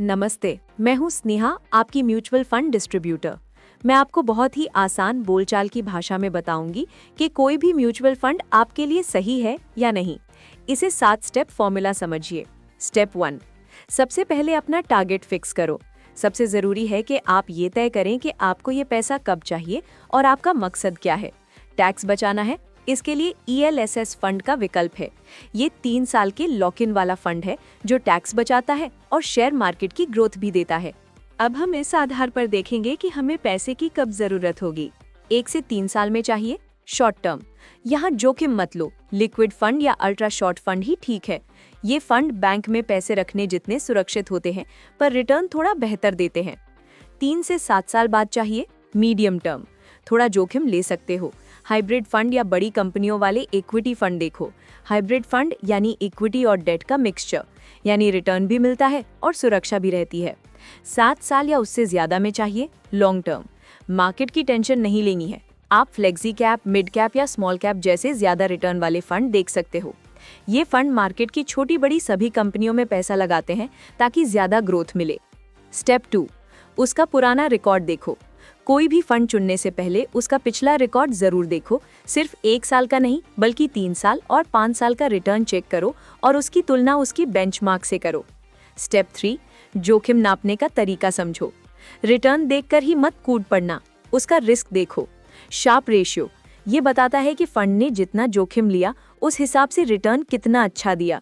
नमस्ते, मैं हूं स्नेहा, आपकी म्यूचुअल फंड डिस्ट्रीब्यूटर। मैं आपको बहुत ही आसान बोलचाल की भाषा में बताऊंगी कि कोई भी म्यूचुअल फंड आपके लिए सही है या नहीं। इसे 7 स्टेप फॉर्मूला समझिए। स्टेप 1, सबसे पहले अपना टारगेट फिक्स करो। सबसे ज़रूरी है कि आप ये तय करें कि आपको ये पैसा कब चाहिए और आपका मकसद क्या है। टैक्स बचाना है, इसके लिए ELSS फंड का विकल्प है। ये 3 साल के लॉक इन वाला फंड है जो टैक्स बचाता है और शेयर मार्केट की ग्रोथ भी देता है। अब हम इस आधार पर देखेंगे कि हमें पैसे की कब जरूरत होगी। 1 से 3 साल में चाहिए, शॉर्ट टर्म। यहाँ जोखिम मत लो, लिक्विड फंड या अल्ट्रा शॉर्ट फंड ही ठीक है। ये फंड बैंक में पैसे रखने जितने सुरक्षित होते हैं, पर रिटर्न थोड़ा बेहतर देते हैं। 3 से 7 साल बाद चाहिए, मीडियम टर्म। थोड़ा जोखिम ले सकते हो। हाइब्रिड फंड या बड़ी कंपनियों वाले इक्विटी फंड देखो। हाइब्रिड फंड यानी इक्विटी और डेट का मिक्सचर, यानी रिटर्न भी मिलता है और सुरक्षा भी रहती है। 7 साल या उससे ज्यादा में चाहिए, लॉन्ग टर्म। मार्केट की टेंशन नहीं लेनी है। आप फ्लेक्सी कैप, मिड कैप या स्मॉल कैप जैसे ज्यादा रिटर्न वाले फंड देख सकते हो। ये फंड मार्केट की छोटी बड़ी सभी कंपनियों में पैसा लगाते हैं ताकि ज्यादा ग्रोथ मिले। स्टेप 2, उसका पुराना रिकॉर्ड देखो। कोई भी फंड चुनने से पहले उसका पिछला रिकॉर्ड जरूर देखो। सिर्फ 1 साल का नहीं, बल्कि 3 साल और 5 साल का रिटर्न चेक करो और उसकी तुलना उसकी बेंचमार्क से करो। स्टेप 3, जोखिम नापने का तरीका समझो। रिटर्न देखकर ही मत कूद पड़ना, उसका रिस्क देखो। शार्प रेशियो ये बताता है कि फंड ने जितना जोखिम लिया उस हिसाब से रिटर्न कितना अच्छा दिया।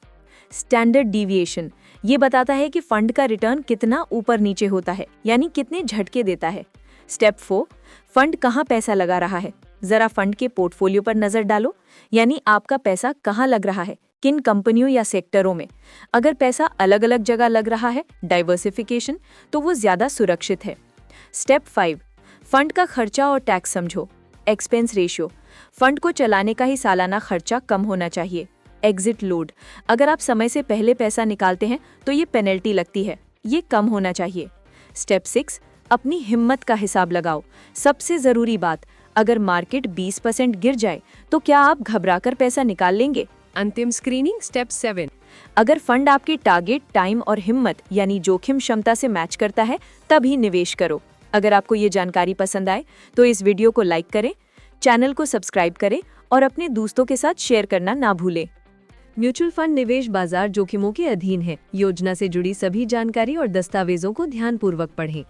स्टैंडर्ड डिविएशन ये बताता है कि फंड का रिटर्न कितना ऊपर नीचे होता है, यानी कितने झटके देता है। स्टेप 4, फंड कहाँ पैसा लगा रहा है। जरा फंड के पोर्टफोलियो पर नजर डालो, यानी आपका पैसा कहाँ लग रहा है, किन कंपनियों या सेक्टरों में। अगर पैसा अलग अलग जगह लग रहा है, डाइवर्सिफिकेशन, तो वो ज्यादा सुरक्षित है। स्टेप 5, फंड का खर्चा और टैक्स समझो। एक्सपेंस रेशियो, फंड को चलाने का ही सालाना खर्चा कम होना चाहिए। एग्जिट लोड, अगर आप समय से पहले पैसा निकालते हैं तो ये पेनल्टी लगती है, ये कम होना चाहिए। स्टेप 6, अपनी हिम्मत का हिसाब लगाओ। सबसे जरूरी बात, अगर मार्केट 20% गिर जाए तो क्या आप घबराकर पैसा निकाल लेंगे। अंतिम स्क्रीनिंग स्टेप 7, अगर फंड आपके टारगेट, टाइम और हिम्मत यानी जोखिम क्षमता से मैच करता है तभी निवेश करो। अगर आपको ये जानकारी पसंद आए तो इस वीडियो को लाइक करें, चैनल को सब्सक्राइब करें और अपने दोस्तों के साथ शेयर करना ना भूलें। म्यूचुअल फंड निवेश बाजार जोखिमों के अधीन है। योजना से जुड़ी सभी जानकारी और दस्तावेजों को ध्यानपूर्वक पढ़ें।